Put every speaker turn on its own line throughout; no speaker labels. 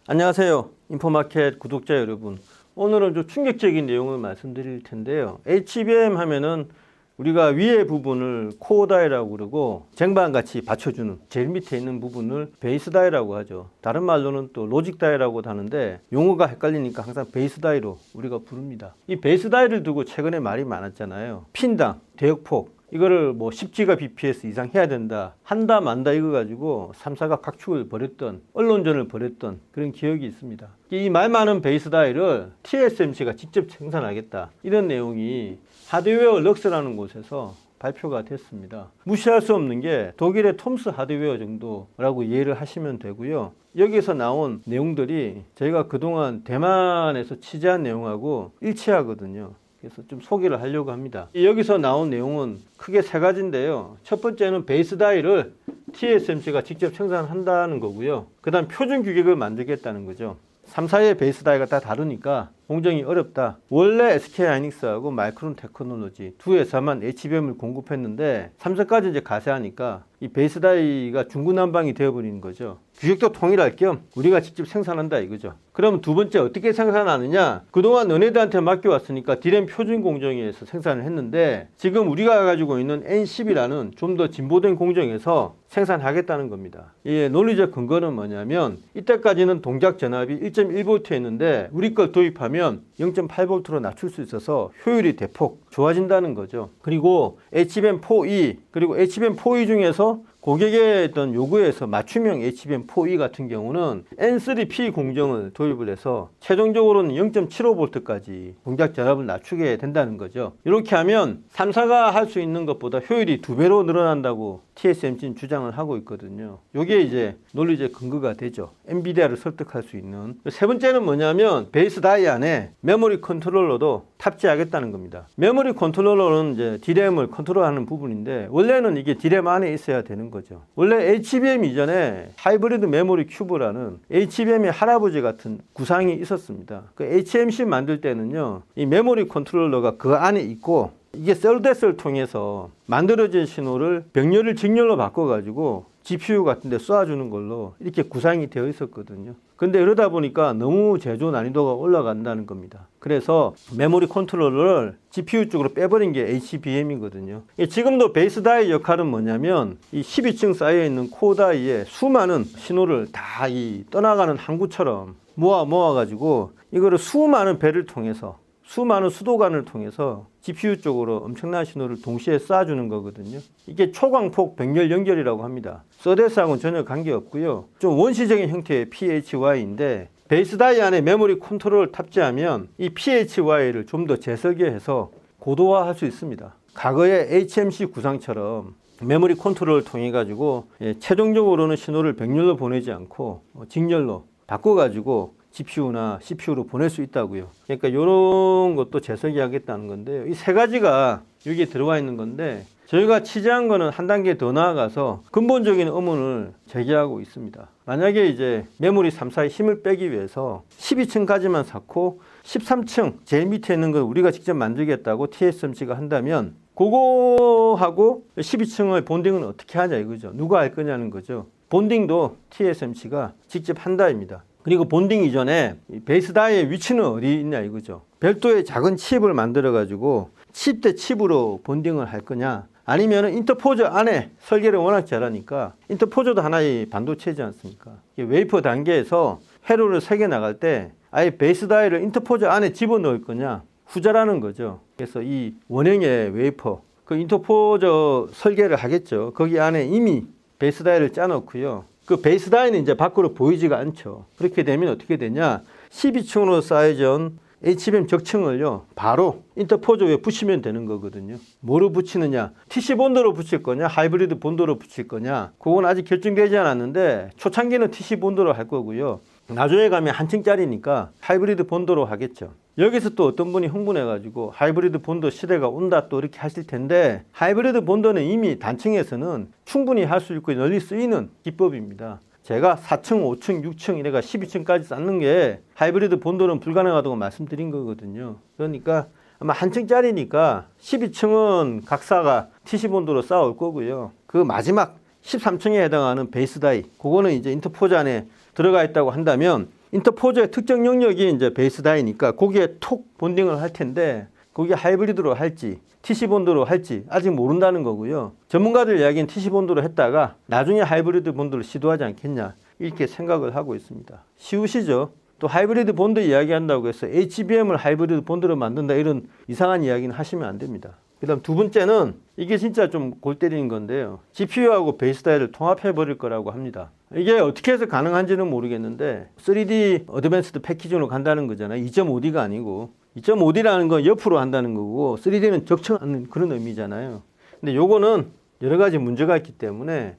안녕하세요. 인포마켓 구독자 여러분. 오늘은 좀 충격적인 내용을 말씀드릴 텐데요. HBM 하면은 우리가 위에 부분을 코어 다이라고 그러고 쟁반같이 받쳐주는 제일 밑에 있는 부분을 베이스 다이라고 하죠. 다른 말로는 또 로직 다이라고도 하는데 용어가 헷갈리니까 항상 베이스 다이로 우리가 부릅니다. 이 베이스 다이를 두고 최근에 말이 많았잖아요. 핀당, 대역폭 이거를 뭐 10기가 bps 이상 해야 된다, 한다 만다 이거 가지고 3사가 각축을 벌였던, 언론전을 벌였던 그런 기억이 있습니다. 이 말 많은 베이스 다이를 TSMC가 직접 생산하겠다, 이런 내용이 하드웨어 럭스라는 곳에서 발표가 됐습니다. 무시할 수 없는 게 독일의 톰스 하드웨어 정도라고 이해를 하시면 되고요. 여기서 나온 내용들이 저희가 그동안 대만에서 취재한 내용하고 일치하거든요. 그래서 좀 소개를 하려고 합니다. 여기서 나온 내용은 크게 세 가지인데요. 첫 번째는 베이스 다이를 TSMC가 직접 생산한다는 거고요. 그 다음 표준 규격을 만들겠다는 거죠. 3사의 베이스 다이가 다 다르니까 공정이 어렵다. 원래 SK하이닉스하고 마이크론 테크놀로지 두 회사만 HBM을 공급했는데 삼성까지 이제 가세하니까 이 베이스 다이가 중구난방이 되어버리는 거죠. 규격도 통일할 겸 우리가 직접 생산한다 이거죠. 그럼 두 번째 어떻게 생산하느냐? 그동안 너네들한테 맡겨왔으니까 디램 표준 공정에서 생산을 했는데 지금 우리가 가지고 있는 N10이라는 좀 더 진보된 공정에서 생산하겠다는 겁니다. 이 논리적 근거는 뭐냐면 이때까지는 동작 전압이 1.1V였는데 우리 걸 도입하면 0.8V로 낮출 수 있어서 효율이 대폭 좋아진다는 거죠. 그리고 HBM4E 그리고 HBM4E 중에서 고객의 어떤 요구에서 맞춤형 HBM4E 같은 경우는 N3P 공정을 도입을 해서 최종적으로는 0.75V까지 동작 전압을 낮추게 된다는 거죠. 이렇게 하면 3사가 할 수 있는 것보다 효율이 2배로 늘어난다고 TSMC는 주장을 하고 있거든요. 이게 이제 논리적 근거가 되죠. 엔비디아를 설득할 수 있는. 세 번째는 뭐냐면 베이스 다이 안에 메모리 컨트롤러도 탑재하겠다는 겁니다. 메모리 컨트롤러는 이제 D램을 컨트롤하는 부분인데 원래는 이게 D램 안에 있어야 되는 거죠. 원래 HBM 이전에 하이브리드 메모리 큐브라는 HBM의 할아버지 같은 구상이 있었습니다. 그 HMC 만들 때는요, 이 메모리 컨트롤러가 그 안에 있고 이게 셀데스를 통해서 만들어진 신호를 병렬을 직렬로 바꿔가지고 GPU 같은 데 쏴주는 걸로 이렇게 구상이 되어 있었거든요. 근데 이러다 보니까 너무 제조 난이도가 올라간다는 겁니다. 그래서 메모리 컨트롤러를 GPU 쪽으로 빼버린 게 HBM이거든요. 지금도 베이스 다이 역할은 뭐냐면 이 12층 쌓여있는 코어 다이에 수많은 신호를 다 이 떠나가는 항구처럼 모아가지고 이거를 수많은 배를 통해서 수많은 수도관을 통해서 GPU 쪽으로 엄청난 신호를 동시에 쏴주는 거거든요. 이게 초광폭 병렬 연결이라고 합니다. 서데스하고는 전혀 관계없고요. 좀 원시적인 형태의 PHY인데 베이스 다이 안에 메모리 컨트롤을 탑재하면 이 PHY를 좀 더 재설계해서 고도화할 수 있습니다. 과거의 HMC 구상처럼 메모리 컨트롤을 통해 가지고 최종적으로는 신호를 병렬로 보내지 않고 직렬로 바꿔가지고 GPU나 CPU로 보낼 수 있다고요. 그러니까 이런 것도 재설계하겠다는 건데요. 이 세 가지가 여기에 들어와 있는 건데 저희가 취재한 거는 한 단계 더 나아가서 근본적인 의문을 제기하고 있습니다. 만약에 이제 메모리 3사의 힘을 빼기 위해서 12층까지만 쌓고 13층 제일 밑에 있는 걸 우리가 직접 만들겠다고 TSMC가 한다면 그거하고 12층의 본딩은 어떻게 하냐 이거죠. 누가 할 거냐는 거죠. 본딩도 TSMC가 직접 한다입니다. 그리고 본딩 이전에 베이스 다이의 위치는 어디 있냐 이거죠. 별도의 작은 칩을 만들어 가지고 칩 대 칩으로 본딩을 할 거냐, 아니면 인터포저 안에 설계를 워낙 잘하니까 인터포저도 하나의 반도체지 않습니까? 웨이퍼 단계에서 회로를 새겨 나갈 때 아예 베이스 다이를 인터포저 안에 집어넣을 거냐, 후자라는 거죠. 그래서 이 원형의 웨이퍼 그 인터포저 설계를 하겠죠. 거기 안에 이미 베이스 다이를 짜놓고요. 그 베이스 다이는 이제 밖으로 보이지가 않죠. 그렇게 되면 어떻게 되냐, 12층으로 쌓여진 HBM 적층을요 바로 인터포저에 붙이면 되는 거거든요. 뭐로 붙이느냐, TC 본드로 붙일 거냐, 하이브리드 본드로 붙일 거냐, 그건 아직 결정되지 않았는데 초창기는 TC 본드로 할 거고요. 나중에 가면 한 층짜리니까 하이브리드 본드로 하겠죠. 여기서 또 어떤 분이 흥분해가지고 하이브리드 본드 시대가 온다 또 이렇게 하실 텐데, 하이브리드 본드는 이미 단층에서는 충분히 할 수 있고 널리 쓰이는 기법입니다. 제가 4층, 5층, 6층 이래가 12층까지 쌓는 게 하이브리드 본드는 불가능하다고 말씀드린 거거든요. 그러니까 아마 한 층짜리니까 12층은 각사가 TC 본드로 쌓아올 거고요. 그 마지막 13층에 해당하는 베이스 다이, 그거는 이제 인터포저 안에 들어가 있다고 한다면 인터포저의 특정 영역이 이제 베이스 다이니까 거기에 톡 본딩을 할 텐데 거기에 하이브리드로 할지 TC 본드로 할지 아직 모른다는 거고요. 전문가들 이야기는 TC 본드로 했다가 나중에 하이브리드 본드를 시도하지 않겠냐 이렇게 생각을 하고 있습니다. 쉬우시죠? 또 하이브리드 본드 이야기한다고 해서 HBM을 하이브리드 본드로 만든다 이런 이상한 이야기는 하시면 안 됩니다. 그 다음 두 번째는 이게 진짜 좀 골 때리는 건데요. GPU하고 베이스 다이를 통합해 버릴 거라고 합니다. 이게 어떻게 해서 가능한지는 모르겠는데 3D 어드밴스드 패키징으로 간다는 거잖아요. 2.5D가 아니고 2.5D라는 건 옆으로 한다는 거고 3D는 적층하는 그런 의미잖아요. 근데 요거는 여러 가지 문제가 있기 때문에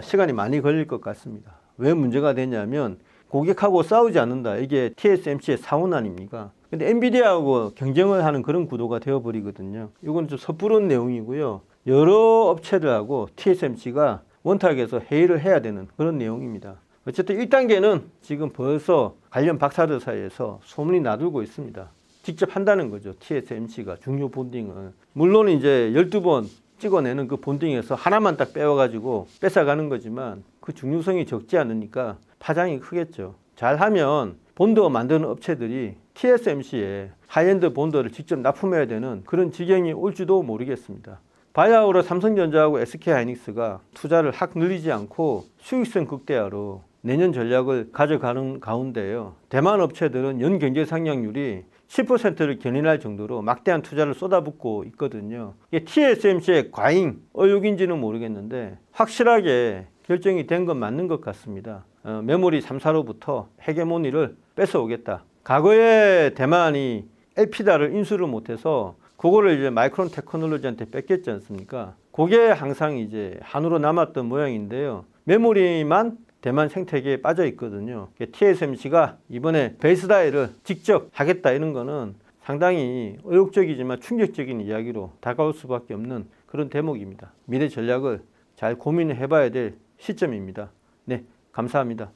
시간이 많이 걸릴 것 같습니다. 왜 문제가 되냐면 고객하고 싸우지 않는다. 이게 TSMC의 사원 아닙니까? 근데 엔비디아하고 경쟁을 하는 그런 구도가 되어버리거든요. 이건 좀 섣부른 내용이고요. 여러 업체들하고 TSMC가 원탁에서 회의를 해야 되는 그런 내용입니다. 어쨌든 1단계는 지금 벌써 관련 박사들 사이에서 소문이 나돌고 있습니다. 직접 한다는 거죠. TSMC가 중요 본딩을. 물론 이제 12번 찍어내는 그 본딩에서 하나만 딱 빼와가지고 뺏어가는 거지만 그 중요성이 적지 않으니까 파장이 크겠죠. 잘하면 본드 만드는 업체들이 TSMC에 하이엔드 본드를 직접 납품해야 되는 그런 지경이 올지도 모르겠습니다. 바야흐로 삼성전자하고 SK하이닉스가 투자를 확 늘리지 않고 수익성 극대화로 내년 전략을 가져가는 가운데요. 대만 업체들은 연 경제 상향률이 10%를 견인할 정도로 막대한 투자를 쏟아붓고 있거든요. 이게 TSMC의 과잉, 어육인지는 모르겠는데 확실하게 결정이 된 건 맞는 것 같습니다. 메모리 3사로부터 헤게모니를 뺏어오겠다. 과거에 대만이 엘피다를 인수를 못해서 그거를 이제 마이크론 테크놀로지한테 뺏겼지 않습니까? 그게 항상 이제 한으로 남았던 모양인데요. 메모리만 대만 생태계에 빠져 있거든요. TSMC가 이번에 베이스 다이를 직접 하겠다 이런 거는 상당히 의욕적이지만 충격적인 이야기로 다가올 수밖에 없는 그런 대목입니다. 미래 전략을 잘 고민해 봐야 될 시점입니다. 네, 감사합니다.